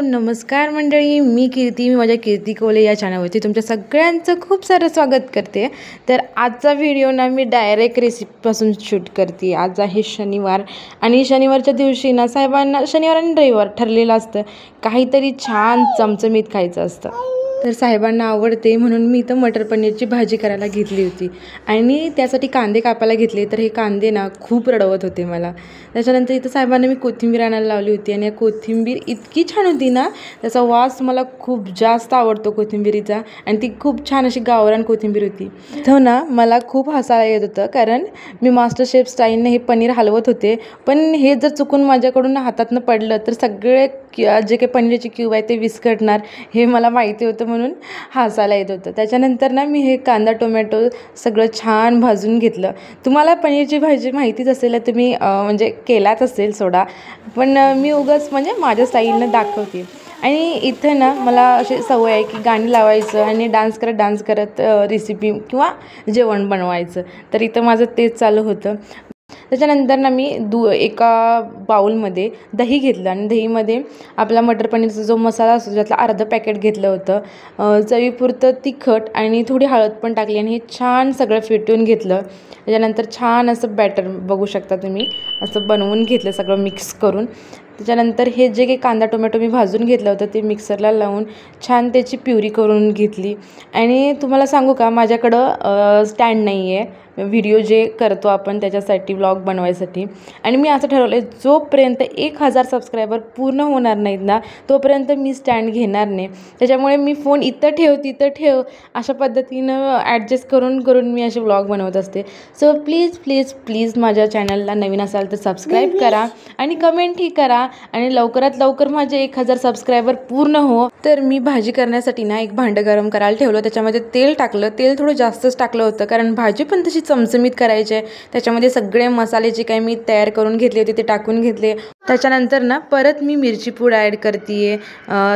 नमस्कार मंडळी, मी कीर्ती. मी माझ्या कीर्ती कोले या चॅनलवरती तुमच्या सगळ्यांचं खूप सारं स्वागत करते. तर आजचा व्हिडिओ ना मी डायरेक्ट रेसिपीपासून शूट करते. आज आहे शनिवार आणि शनिवारच्या दिवशी ना साहेबांना शनिवार आणि रविवार ठरलेलं असतं काहीतरी छान चमचमीत खायचं असतं. तर साहेबांना आवडते म्हणून मी इथं मटर पनीरची भाजी करायला घेतली होती आणि त्यासाठी कांदे कापायला घेतले. तर हे कांदे ना खूप रडवत होते मला. त्याच्यानंतर इथं साहेबांना मी कोथिंबीर आणायला लावली होती आणि कोथिंबीर इतकी छान होती ना, त्याचा वास मला खूप जास्त आवडतो कोथिंबीरीचा आणि ती खूप छान अशी गावरान कोथिंबीर होती. इथं ना मला खूप हसायला येत होतं कारण मी मास्टर शेफ स्टाईलने हे पनीर हलवत होते, पण हे जर चुकून माझ्याकडून हातातनं पडलं तर सगळे जे काही पनीरचे क्यूब आहे ते विस्कटणार हे मला माहिती होतं म्हणून हसायला येत होतं. त्याच्यानंतर ना मी हे कांदा टोमॅटो सगळं छान भाजून घेतलं. तुम्हाला पनीरची भाजी माहितीच असेल, तुम्ही म्हणजे केलाच असेल सोडा, पण मी उगाच म्हणजे माझ्या स्टाईलनं दाखवते. आणि इथं ना मला अशी सवय आहे की गाणी लावायचं आणि डान्स करत रेसिपी किंवा जेवण बनवायचं. तर इथं माझं तेच चालू होतं. त्याच्यानंतर ना मी एका बाउलमध्ये दही घेतलं आणि दहीमध्ये आपला मटर पनीरचा जो मसाला असतो त्यातलं अर्धं पॅकेट घेतलं होतं. चवीपुरतं तिखट आणि थोडी हळद पण टाकली आणि हे छान सगळं फेटून घेतलं. त्याच्यानंतर छान असं बॅटर बघू शकता तुम्ही, असं बनवून घेतलं सगळं मिक्स करून. त्याच्यानंतर हे जे काही कांदा टोमॅटो मी भाजून घेतलं होतं ते मिक्सरला लावून छान त्याची प्युरी करून घेतली. आणि तुम्हाला सांगू का, माझ्याकडं स्टँड नाही आहे व्हिडिओ जे करतो आपण त्याच्यासाठी, व्लॉग बनवायसाठी. आणि मी असं ठरवलं आहे, जोपर्यंत 1000 सबस्क्रायबर पूर्ण होणार नाहीत ना तोपर्यंत मी स्टँड घेणार नाही. त्याच्यामुळे मी फोन इथं ठेव अशा पद्धतीनं ॲडजस्ट करून मी असे व्लॉग बनवत असते. सो प्लीज माझ्या चॅनलला नवीन असाल तर सबस्क्राईब करा आणि कमेंटही करा आणि लवकरात लवकर माझे 1000 सबस्क्रायबर पूर्ण हो. तर मी भाजी करण्यासाठी ना एक भांडं गरम करायला ठेवलं. त्याच्यामध्ये तेल टाकलं. तेल थोडं जास्तच टाकलं होतं कारण भाजी पण तशी चमचमीत करायचे. त्याच्यामध्ये सगळे मसाले जे काही मी तयार करून घेतले होते ते टाकून घेतले. त्याच्यानंतर ना परत मी मिरची पूड ॲड करते,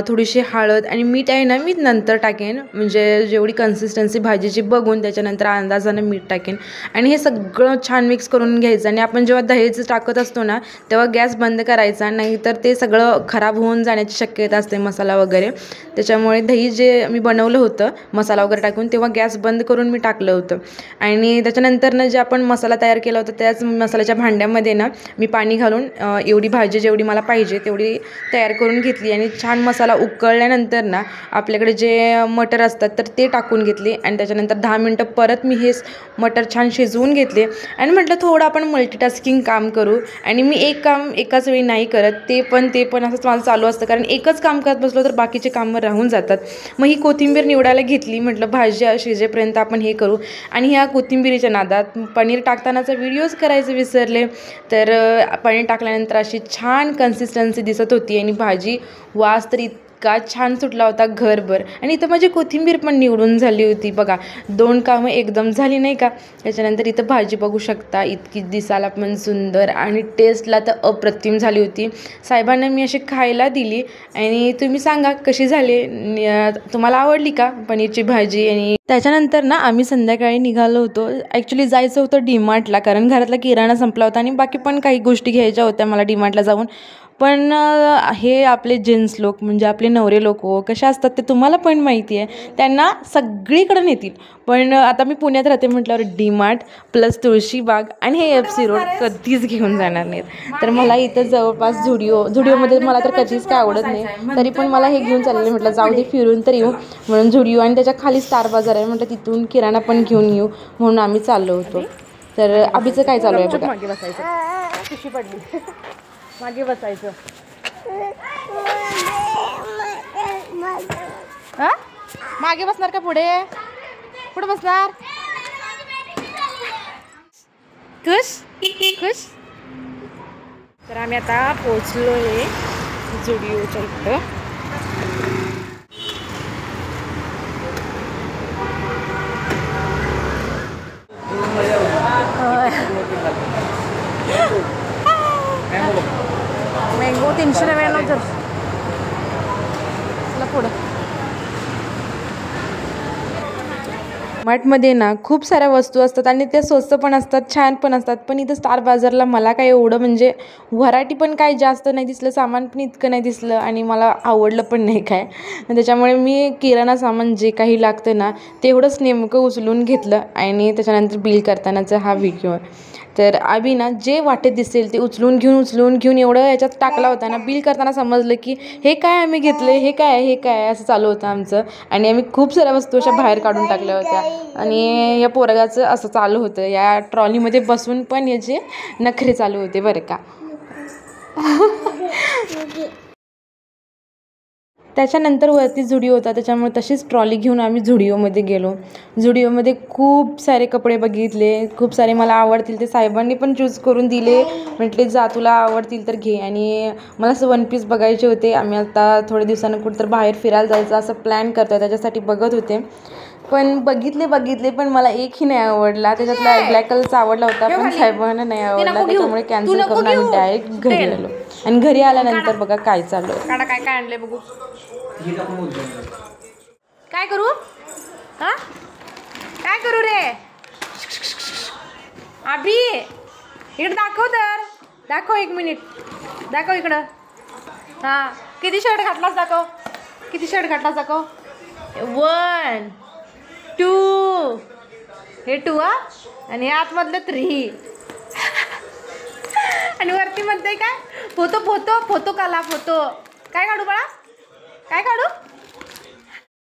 थोडीशी हळद आणि मीठ आहे ना मी नंतर टाकेन, म्हणजे जेवढी कन्सिस्टन्सी भाजीची बघून त्याच्यानंतर अंदाजानं मीठ टाकेन. आणि हे सगळं छान मिक्स करून घ्यायचं. आणि आपण जेव्हा दहीचं टाकत असतो ना तेव्हा गॅस बंद करायचा, नाहीतर ते सगळं खराब होऊन जाण्याची शक्यता असते मसाला वगैरे. त्याच्यामुळे दही जे मी बनवलं होतं मसाला वगैरे टाकून तेव्हा गॅस बंद करून मी टाकलं होतं. आणि त्याच्यानंतर ना जे आपण मसाला तयार केला होता त्याच मसाल्याच्या भांड्यामध्ये ना मी पाणी घालून एवढी भाजी जेवढी मला पाहिजे तेवढी तयार करून घेतली. आणि छान मसाला उकळल्यानंतर ना आपल्याकडे जे मटर असतात तर ते टाकून घेतले. आणि त्याच्यानंतर 10 मिनटं परत मी हे मटर छान शिजवून घेतले. आणि म्हटलं थोडं आपण मल्टीटास्किंग काम करू. आणि मी एक काम एकाच वेळी नाही करत, ते पण असंच माझं चालू असतं कारण एकच काम करत बसलो तर बाकीचे कामं राहून जातात. मग ही कोथिंबीर निवडायला घेतली. म्हटलं भाजी शिजेपर्यंत आपण हे करू. आणि ह्या कोथिंबीरीच्या नादात पनीर टाकतानाचा व्हिडिओज करायचे विसरले. तर पनीर टाकल्यानंतर अशी छान कन्सिस्टन्सी दिसत होती आणि भाजी वास तर इतका छान सुटला होता घरभर. आणि इथं माझी कोथिंबीर पण निवडून झाली होती बघा, 2 कामं एकदम झाली नाही का. त्याच्यानंतर इथं भाजी बघू शकता, इतकी दिसायला पण सुंदर आणि टेस्टला तर अप्रतिम झाली होती. साहेबांना मी अशी खायला दिली आणि तुम्ही सांगा कशी झाली, तुम्हाला आवडली का पनीरची भाजी. आणि त्याच्यानंतर ना आम्ही संध्याकाळी निघालो होतो. ॲक्च्युली जायचं होतं डीमार्टला कारण घरातला किराणा संपला होता आणि बाकी पण काही गोष्टी घ्यायच्या होत्या मला डीमार्टला जाऊन. पण हे आपले जेंट्स लोक म्हणजे आपले नवरे लोक कसे असतात ते तुम्हाला पण माहिती आहे, त्यांना सगळीकडे नेतील. पण आता मी पुण्यात राहते म्हटल्यावर डीमार्ट प्लस तुळशीबाग आणि हे FC रोड कधीच घेऊन जाणार नाहीत. तर मला इथं जवळपास झुडिओमध्ये मला तर कधीच काय आवडत नाही, तरी पण मला हे घेऊन चाललेलं. म्हटलं जाऊ दे फिरून तर येऊ म्हणून झुडिओ आणि त्याच्या खाली स्टार बाजार आहे म्हटलं तिथून किराणा पण घेऊन येऊ म्हणून आम्ही चाललो होतो. तर अभिचं काय चालू आहे बघा. मागे बसायचं, पिशवी पडली, मागे बसायचं. हा मागे बसणार का पुढे बसणार. खुश. तर आम्ही आता पोचलो आहे झुडिओच्या इथं. मँगो 399 जर चला पुढं. मार्टमध्ये ना खूप साऱ्या वस्तू असतात आणि त्या स्वस्त पण असतात, छान पण असतात. पण इथं स्टार बाजारला मला काय एवढं म्हणजे व्हरायटी पण काही जास्त नाही दिसलं, सामान पण इतकं नाही दिसलं आणि मला आवडलं पण नाही काय. त्याच्यामुळे मी किराणा सामान जे काही लागतं ना तेवढंच नेमकं उचलून घेतलं आणि त्याच्यानंतर बिल करतानाचा हा व्हिडिओ आहे. तर आम्ही ना जे वाटेत दिसेल ते उचलून घेऊन एवढं याच्यात टाकला होता ना, बिल करताना समजलं की हे काय आम्ही घेतलं, हे काय असं चालू होतं आमचं. आणि आम्ही खूप साऱ्या वस्तू अशा बाहेर काढून टाकल्या होत्या आणि या पोरगाचं असं चालू होतं, या ट्रॉलीमध्ये बसून पण याचे नखरे चालू होते बरं का. त्याच्यानंतर वरती झुडिओ होता, त्याच्यामुळे तशीच ट्रॉली घेऊन आम्ही झुडिओमध्ये गेलो. झुडिओमध्ये खूप सारे कपडे बघितले, खूप सारे मला आवडतील ते साहेबांनी पण चूज करून दिले. म्हटले जा तुला आवडतील तर घे. आणि मला असं वन पीस बघायचे होते. आम्ही आता थोड्या दिवसांनी कुठं तर बाहेर फिरायला जायचं असं प्लॅन करतो, त्याच्यासाठी बघत होते. पण बघितले पण मला एकही नाही आवडला. त्याच्यातला ब्लॅक कलरचा आवडला होता पण साहेबांना नाही आवडला, त्याच्यामुळे कॅन्सल करून आम्ही डायरेक्ट घरी आलो. आणि घरी आल्यानंतर बघा काय चालू आहे. काय आणले बघू. काय करू हा, काय करू रे अभि, इकडं दाखव 1 मिनिट, दाखव इकडं. हां किती शर्ट घातलास दाखव, 1 2 हे 2 आणि आतमधलं 3 आणि वरती म्हणते काय फोटो काढा. काय काढू बाळा, काय काढू.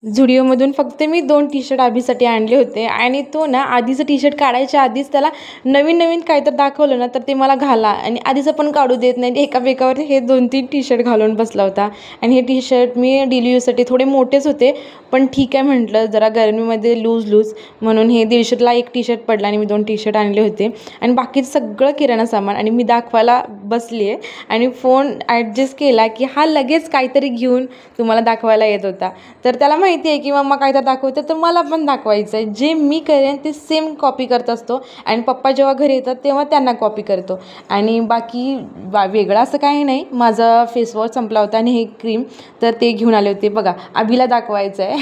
झुडिओमधून फक्त मी 2 टी शर्ट आभीसाठी आणले होते आणि तो ना आधीचं टी शर्ट काढायच्या आधीच त्याला नवीन काय तर दाखवलं ना तर ते मला घाला आणि आधीचं पण काढू देत नाही. एकावर हे 2-3 टी शर्ट घालून बसला होता. आणि हे टी शर्ट मी डेली यूजसाठी थोडे मोठेच होते, पण ठीक आहे म्हटलं जरा गरमीमध्ये लूज म्हणून हे 150ला 1 टी शर्ट पडला आणि मी 2 टी शर्ट आणले होते. आणि बाकीचं सगळं किराणा सामान आणि मी दाखवायला बसली आहे आणि फोन ॲडजस्ट केला की हा लगेच काहीतरी घेऊन तुम्हाला दाखवायला येत होता. तर त्याला माहिती आहे की मम्मा काय तर दाखवते तर मला पण दाखवायचं आहे. जे मी करेन ते सेम कॉपी करत असतो आणि पप्पा जेव्हा घरी येतात तेव्हा त्यांना कॉपी करतो. आणि बाकी वेगळं असं काही नाही. माझा फेसवॉश संपला होता आणि हे क्रीम तर ते घेऊन आले होते. बघा अभिला दाखवायचं आहे.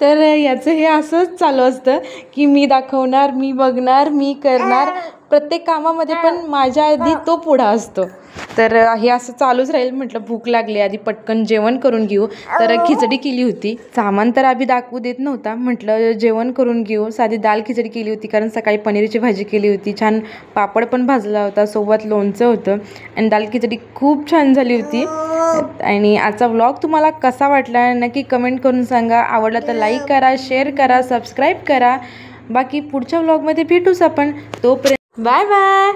तर याचं हे असंच चालू असतं की मी दाखवणार, मी बघणार, मी करणार, प्रत्येक कामामध्ये पण माझ्या आधी तो पुढं असतो. तर हे असं चालूच राहील. म्हटलं भूक लागली, आधी पटकन जेवण करून घेऊ. तर खिचडी केली होती. सामान तर आधी दाखवू देत नव्हता, म्हटलं जेवण करून घेऊ. साधी दाल खिचडी केली होती कारण सकाळी पनीरची भाजी केली होती, छान पापड पण भाजला होता, सोबत लोणचं होतं आणि दाल खिचडी खूप छान झाली होती. आणि आजचा व्लॉग तुम्हाला कसा वाटला नक्की कमेंट करून सांगा. आवडला तर लाईक करा, शेअर करा, सबस्क्राईब करा. बाकी पुढच्या व्लॉगमध्ये भेटूच आपण. तोपर्यंत बाय बाय.